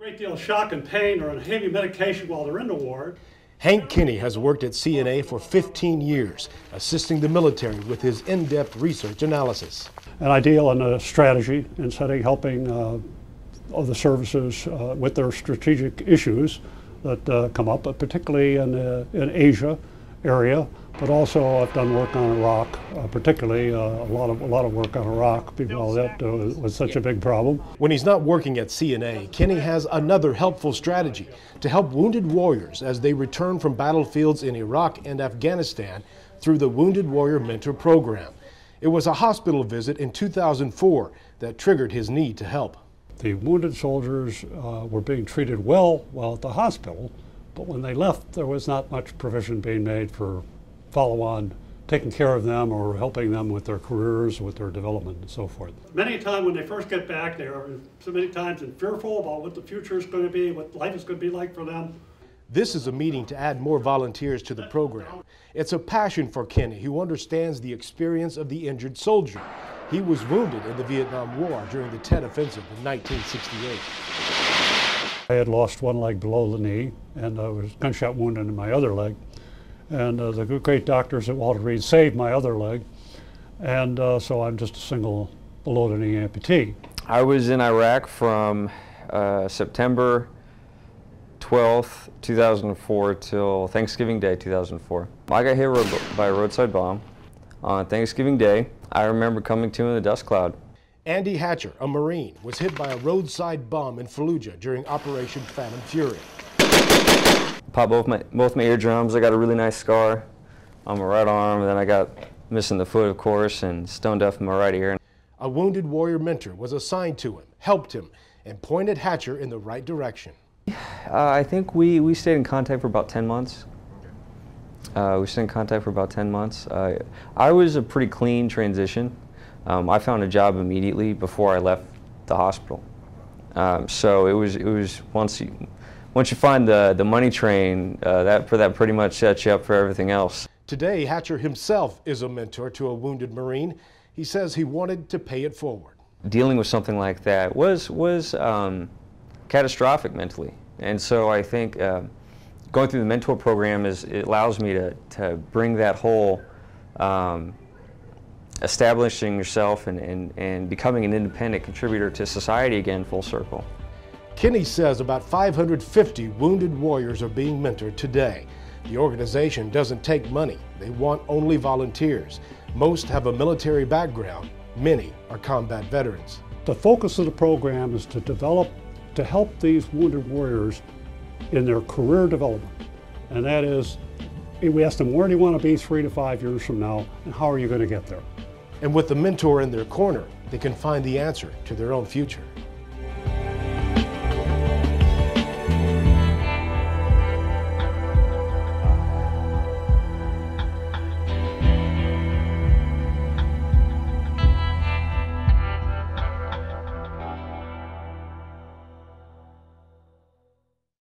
Great deal of shock and pain or heavy medication while they're in the ward. Hank Kinney has worked at CNA for 15 years, assisting the military with his in-depth research analysis. And I deal in a strategy in helping other services with their strategic issues that come up, but particularly in Asia area. But also I've done work on Iraq, particularly a lot of work on Iraq because that was such a big problem. When he's not working at CNA, Kinney has another helpful strategy to help wounded warriors as they return from battlefields in Iraq and Afghanistan through the Wounded Warrior Mentor Program. It was a hospital visit in 2004 that triggered his need to help. The wounded soldiers were being treated well while at the hospital, but when they left, there was not much provision being made for follow-on, taking care of them or helping them with their careers, with their development and so forth. Many times when they first get back, they are so many times fearful about what the future is going to be, what life is going to be like for them. This is a meeting to add more volunteers to the program. It's a passion for Kinney, who understands the experience of the injured soldier. He was wounded in the Vietnam War during the Tet Offensive in 1968. I had lost one leg below the knee, and I was gunshot wounded in my other leg. And the great doctors at Walter Reed saved my other leg, and so I'm just a single below-the-knee amputee. I was in Iraq from September 12th, 2004 till Thanksgiving Day, 2004. I got hit by a roadside bomb on Thanksgiving Day. I remember coming to in the dust cloud. Andy Hatcher, a Marine, was hit by a roadside bomb in Fallujah during Operation Phantom Fury. Popped both my eardrums. I got a really nice scar on my right arm, and then I got missing the foot, of course, and stone deaf in my right ear. A wounded warrior mentor was assigned to him, helped him, and pointed Hatcher in the right direction. I think we stayed in contact for about 10 months. We stayed in contact for about 10 months. I was a pretty clean transition. I found a job immediately before I left the hospital. So it was once you find the money train, that pretty much sets you up for everything else. Today, Hatcher himself is a mentor to a wounded Marine. He says he wanted to pay it forward. Dealing with something like that was catastrophic mentally, and so I think going through the mentor program it allows me to bring that whole establishing yourself and becoming an independent contributor to society again full circle. Kinney says about 550 wounded warriors are being mentored today. The organization doesn't take money. They want only volunteers. Most have a military background. Many are combat veterans. The focus of the program is to help these wounded warriors in their career development. And that is, we ask them, where do you want to be 3 to 5 years from now, and how are you going to get there? And with the mentor in their corner, they can find the answer to their own future.